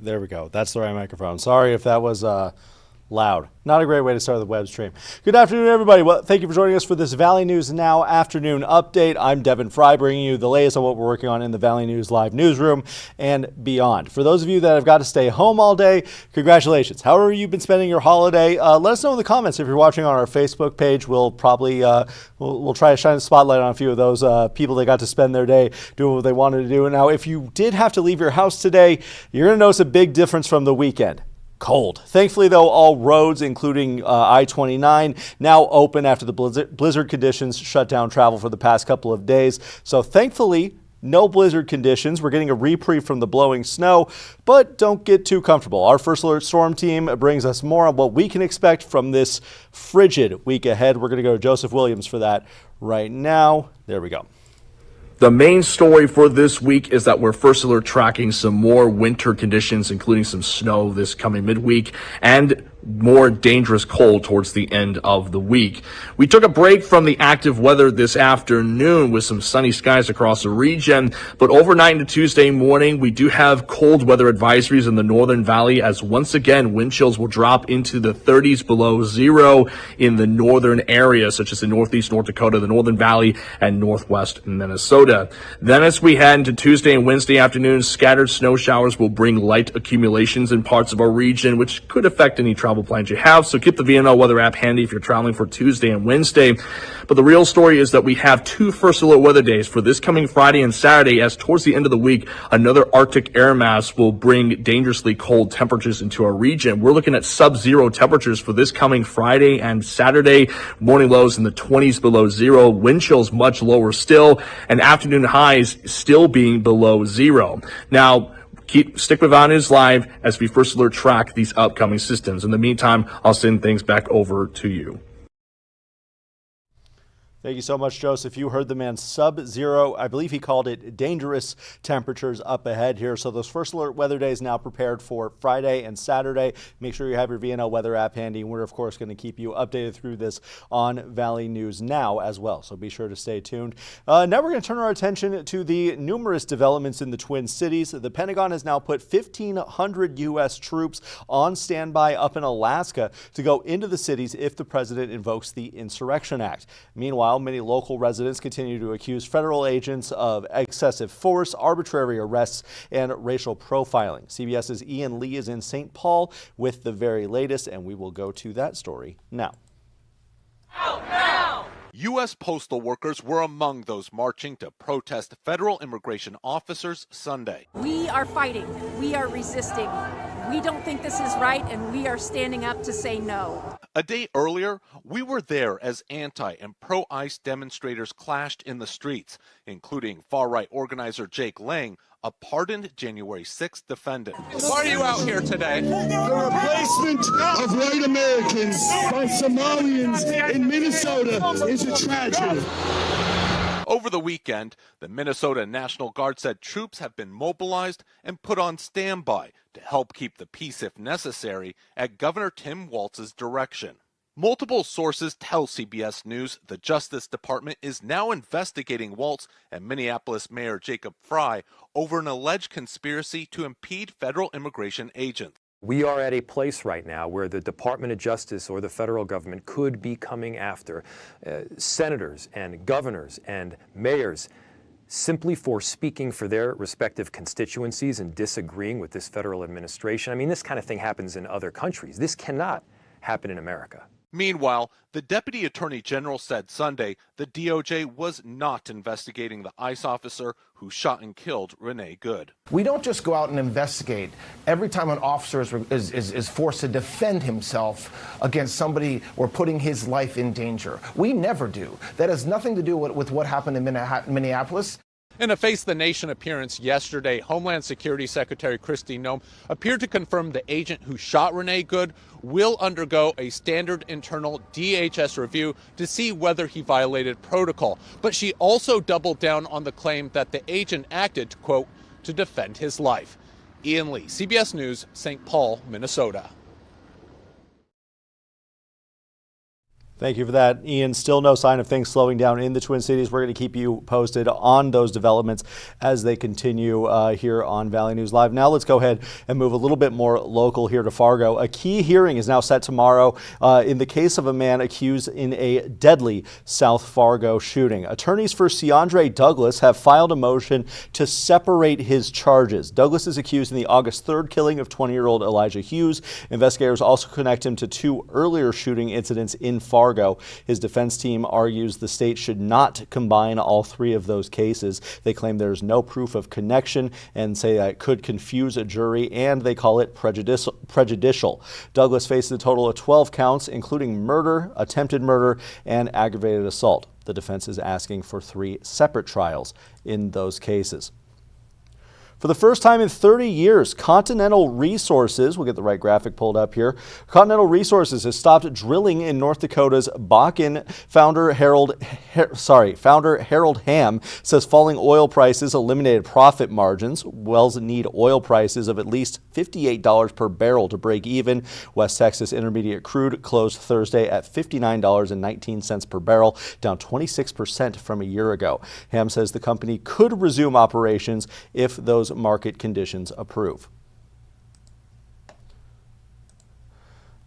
There we go. That's the right microphone. Sorry if that was loud. Not a great way to start the web stream. Good afternoon, everybody. Well, thank you for joining us for this Valley News Now afternoon update. I'm Devin Fry, bringing you the latest on what we're working on in the Valley News Live newsroom and beyond. For those of you that have got to stay home all day, congratulations. However you've been spending your holiday, let us know in the comments if you're watching on our Facebook page. We'll probably we'll try to shine a spotlight on a few of those people that got to spend their day doing what they wanted to do. Now, if you did have to leave your house today, you're going to notice a big difference from the weekend. Cold. Thankfully, though, all roads, including I-29, now open after the blizzard conditions shut down travel for the past couple of days. So thankfully, no blizzard conditions. We're getting a reprieve from the blowing snow, but don't get too comfortable. Our First Alert Storm team brings us more on what we can expect from this frigid week ahead. We're going to go to Joseph Williams for that right now. There we go. The main story for this week is that we're First Alert tracking some more winter conditions, including some snow this coming midweek and more dangerous cold towards the end of the week. We took a break from the active weather this afternoon with some sunny skies across the region, but overnight into Tuesday morning, we do have cold weather advisories in the Northern Valley as once again wind chills will drop into the 30s below zero in the northern areas, such as the Northeast North Dakota, the Northern Valley, and Northwest Minnesota. Then as we head into Tuesday and Wednesday afternoons, scattered snow showers will bring light accumulations in parts of our region, which could affect any travel plans you have. So keep the VNL weather app handy if you're traveling for Tuesday and Wednesday. But the real story is that we have two First Alert weather days for this coming Friday and Saturday, as towards the end of the week, another Arctic air mass will bring dangerously cold temperatures into our region. We're looking at sub-zero temperatures for this coming Friday and Saturday. Morning lows in the 20s below zero, wind chills much lower still, and afternoon highs still being below zero. Now, stick with Valley News Live as we First Alert track these upcoming systems. In the meantime, I'll send things back over to you. Thank you so much, Joseph. You heard the man. Sub-zero, I believe he called it dangerous temperatures up ahead here. So those First Alert weather days now prepared for Friday and Saturday. Make sure you have your VNL weather app handy. We're, of course, going to keep you updated through this on Valley News Now as well. So be sure to stay tuned. Now we're going to turn our attention to the numerous developments in the Twin Cities. The Pentagon has now put 1,500 U.S. troops on standby up in Alaska to go into the cities if the president invokes the Insurrection Act. Meanwhile, many local residents continue to accuse federal agents of excessive force, arbitrary arrests, and racial profiling. CBS's Ian Lee is in St. Paul with the very latest, and we will go to that story now. Out now! U.S. postal workers were among those marching to protest federal immigration officers Sunday. We are fighting. We are resisting. We don't think this is right, and we are standing up to say no. A day earlier, we were there as anti- and pro-ICE demonstrators clashed in the streets, including far-right organizer Jake Lang, a pardoned January 6th defendant. Why are you out here today? The replacement of white Americans by Somalians in Minnesota is a tragedy. Over the weekend, the Minnesota National Guard said troops have been mobilized and put on standby to help keep the peace if necessary at Governor Tim Walz's direction. Multiple sources tell CBS News the Justice Department is now investigating Walz and Minneapolis Mayor Jacob Frey over an alleged conspiracy to impede federal immigration agents. We are at a place right now where the Department of Justice or the federal government could be coming after senators and governors and mayors simply for speaking for their respective constituencies and disagreeing with this federal administration. I mean, this kind of thing happens in other countries. This cannot happen in America. Meanwhile, the Deputy Attorney General said Sunday the DOJ was not investigating the ICE officer who shot and killed Renee Good. We don't just go out and investigate every time an officer is forced to defend himself against somebody or putting his life in danger. We never do. That has nothing to do with what happened in Minneapolis. In a Face the Nation appearance yesterday, Homeland Security Secretary Kristi Noem appeared to confirm the agent who shot Renee Good will undergo a standard internal DHS review to see whether he violated protocol. But she also doubled down on the claim that the agent acted, quote, to defend his life. Ian Lee, CBS News, St. Paul, Minnesota. Thank you for that, Ian. Still no sign of things slowing down in the Twin Cities. We're going to keep you posted on those developments as they continue here on Valley News Live. Now let's go ahead and move a little bit more local here to Fargo. A key hearing is now set tomorrow in the case of a man accused in a deadly South Fargo shooting. Attorneys for Ciandre Douglas have filed a motion to separate his charges. Douglas is accused in the August 3rd killing of 20-year-old Elijah Hughes. Investigators also connect him to 2 earlier shooting incidents in Fargo. His defense team argues the state should not combine all 3 of those cases. They claim there's no proof of connection and say that it could confuse a jury, and they call it prejudicial. Douglas faces a total of 12 counts, including murder, attempted murder, and aggravated assault. The defense is asking for 3 separate trials in those cases. For the first time in 30 years, Continental Resources, we'll get the right graphic pulled up here, Continental Resources has stopped drilling in North Dakota's Bakken. Founder Harold Ham says falling oil prices eliminated profit margins. Wells need oil prices of at least $58 per barrel to break even. West Texas Intermediate crude closed Thursday at $59.19 per barrel, down 26% from a year ago. Ham says the company could resume operations if those market conditions approve.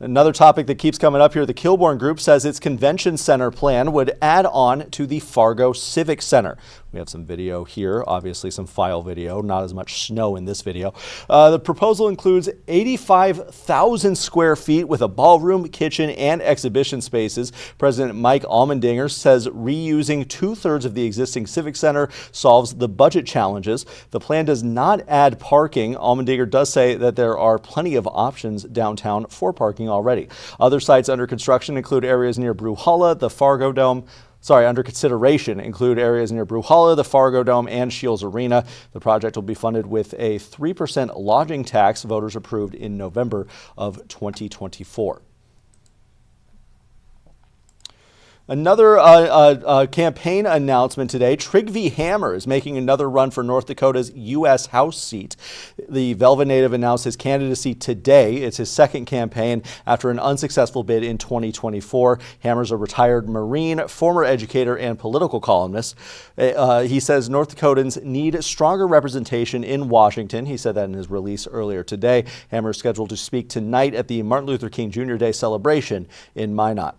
Another topic that keeps coming up here, the Kilbourne Group says its convention center plan would add on to the Fargo Civic Center. We have some video here, obviously some file video, not as much snow in this video. The proposal includes 85,000 square feet with a ballroom, kitchen, and exhibition spaces. President Mike Allmendinger says reusing 2/3 of the existing Civic Center solves the budget challenges. The plan does not add parking. Allmendinger does say that there are plenty of options downtown for parking already. Other sites under construction include areas near Brewhalla, the Fargo Dome. Under consideration include areas near Brewhalla, the Fargo Dome, and Shields Arena. The project will be funded with a 3% lodging tax voters approved in November of 2024. Another campaign announcement today. Trygve Hammer is making another run for North Dakota's U.S. House seat. The Velva native announced his candidacy today. It's his second campaign after an unsuccessful bid in 2024. Hammer's a retired Marine, former educator, and political columnist. He says North Dakotans need stronger representation in Washington. He said that in his release earlier today. Hammer is scheduled to speak tonight at the Martin Luther King Jr. Day celebration in Minot.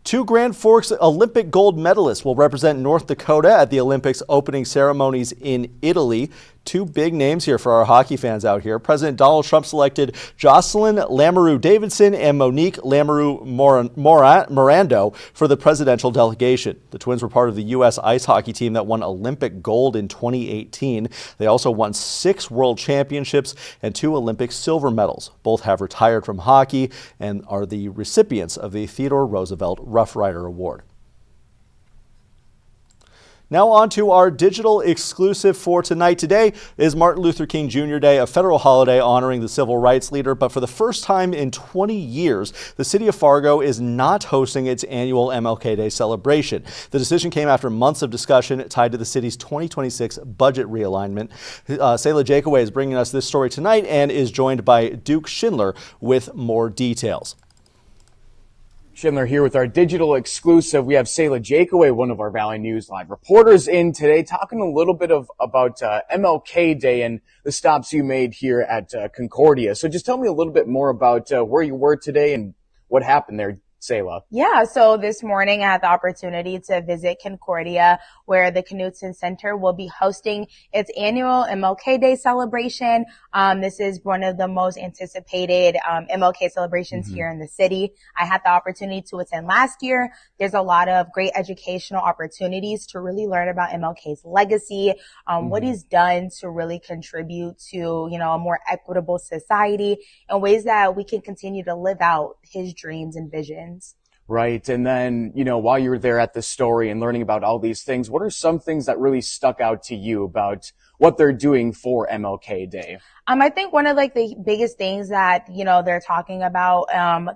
2 Grand Forks Olympic gold medalists will represent North Dakota at the Olympics opening ceremonies in Italy. 2 big names here for our hockey fans out here. President Donald Trump selected Jocelyn Lamoureux-Davidson and Monique Lamoureux-Morando for the presidential delegation. The twins were part of the U.S. ice hockey team that won Olympic gold in 2018. They also won 6 world championships and 2 Olympic silver medals. Both have retired from hockey and are the recipients of the Theodore Roosevelt Rough Rider Award. Now on to our digital exclusive for tonight. Today is Martin Luther King Jr. Day, a federal holiday honoring the civil rights leader. But for the first time in 20 years, the city of Fargo is not hosting its annual MLK Day celebration. The decision came after months of discussion tied to the city's 2026 budget realignment. Selah Jacoway is bringing us this story tonight and is joined by Duke Schindler with more details. Schindler here with our digital exclusive. We have Selah Jacoway, one of our Valley News Live reporters, in today talking a little bit about MLK Day and the stops you made here at Concordia. So just tell me a little bit more about where you were today and what happened there, Selah. Yeah, so this morning I had the opportunity to visit Concordia, where the Knutson Center will be hosting its annual MLK Day celebration. This is one of the most anticipated MLK celebrations here in the city. I had the opportunity to attend last year. There's a lot of great educational opportunities to really learn about MLK's legacy, what he's done to really contribute to, a more equitable society and ways that we can continue to live out his dreams and visions. Right. And then, while you were there at the story and learning about all these things, what are some things that really stuck out to you about what they're doing for MLK Day? I think one of like the biggest things that, they're talking about,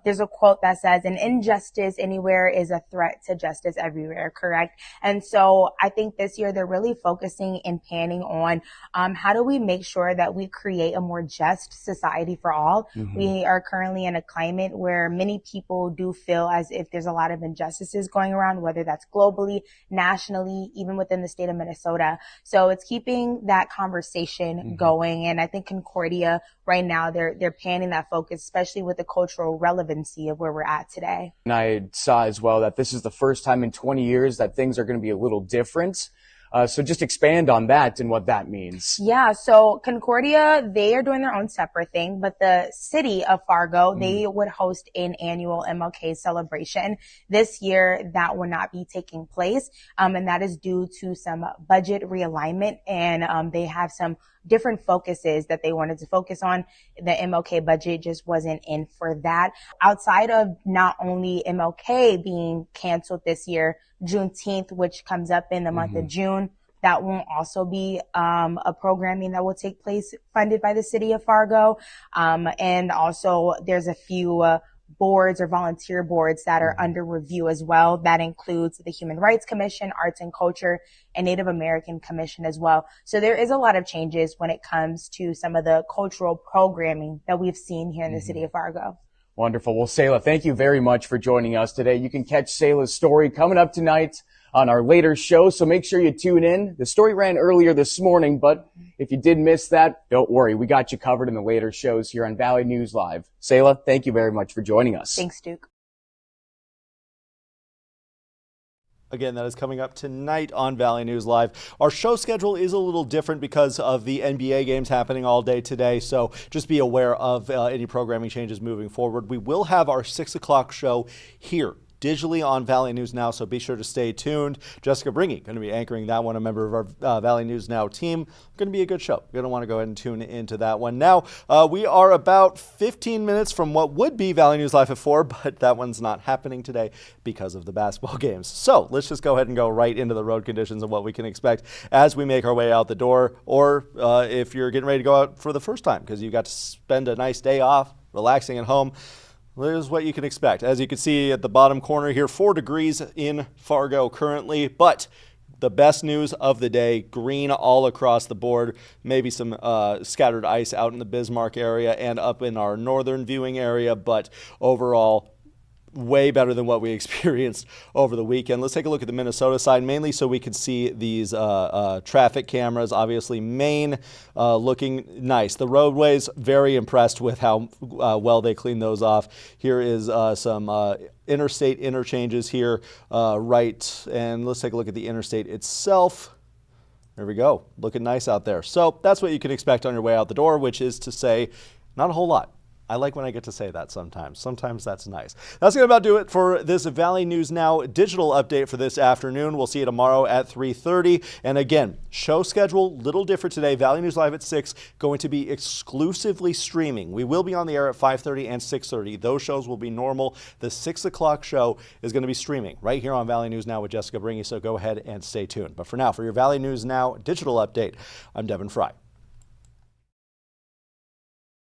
there's a quote that says an injustice anywhere is a threat to justice everywhere, correct? And so I think this year they're really focusing and panning on, how do we make sure that we create a more just society for all? Mm-hmm. We are currently in a climate where many people do feel as if there's a lot of injustices going around, whether that's globally, nationally, even within the state of Minnesota. So it's keeping that conversation going. And I think Concordia right now, they're panning that focus, especially with the cultural relevancy of where we're at today. And I saw as well that this is the first time in 20 years that things are going to be a little different. So just expand on that and what that means. Yeah, so Concordia, they are doing their own separate thing, but the city of Fargo, they would host an annual MLK celebration. This year, that will not be taking place, and that is due to some budget realignment, and they have some different focuses that they wanted to focus on. The MLK budget just wasn't in for that. Outside of not only MLK being canceled this year, Juneteenth, which comes up in the month of June, that won't also be a programming that will take place funded by the city of Fargo. And also there's a few boards or volunteer boards that are under review as well. That includes the Human Rights Commission, Arts and Culture, and Native American Commission as well. So there is a lot of changes when it comes to some of the cultural programming that we've seen here in the city of Fargo. Wonderful. Well, Selah, thank you very much for joining us today. You can catch Selah's story coming up tonight on our later show, so make sure you tune in. The story ran earlier this morning, but if you did miss that, don't worry. We got you covered in the later shows here on Valley News Live. Selah, thank you very much for joining us. Thanks, Duke. Again, that is coming up tonight on Valley News Live. Our show schedule is a little different because of the NBA games happening all day today, so just be aware of any programming changes moving forward. We will have our 6 o'clock show here digitally on Valley News Now, so be sure to stay tuned. Jessica Bringy going to be anchoring that one, a member of our Valley News Now team. Going to be a good show. You're going to want to go ahead and tune into that one. Now, we are about 15 minutes from what would be Valley News Live at 4, but that one's not happening today because of the basketball games. So let's just go ahead and go right into the road conditions and what we can expect as we make our way out the door, or if you're getting ready to go out for the first time because you got to spend a nice day off, relaxing at home. Here's what you can expect. As you can see at the bottom corner here, 4 degrees in Fargo currently, but the best news of the day, green all across the board, maybe some scattered ice out in the Bismarck area and up in our northern viewing area, but overall, way better than what we experienced over the weekend. Let's take a look at the Minnesota side, mainly so we can see these traffic cameras. Obviously, Maine looking nice. The roadways, very impressed with how well they clean those off. Here is some interstate interchanges here, right, and let's take a look at the interstate itself. There we go, looking nice out there. So that's what you can expect on your way out the door, which is to say, not a whole lot. I like when I get to say that sometimes. Sometimes that's nice. That's going to about do it for this Valley News Now digital update for this afternoon. We'll see you tomorrow at 3:30. And again, show schedule, little different today. Valley News Live at 6, going to be exclusively streaming. We will be on the air at 5:30 and 6:30. Those shows will be normal. The 6 o'clock show is going to be streaming right here on Valley News Now with Jessica Bringy, so go ahead and stay tuned. But for now, for your Valley News Now digital update, I'm Devin Fry.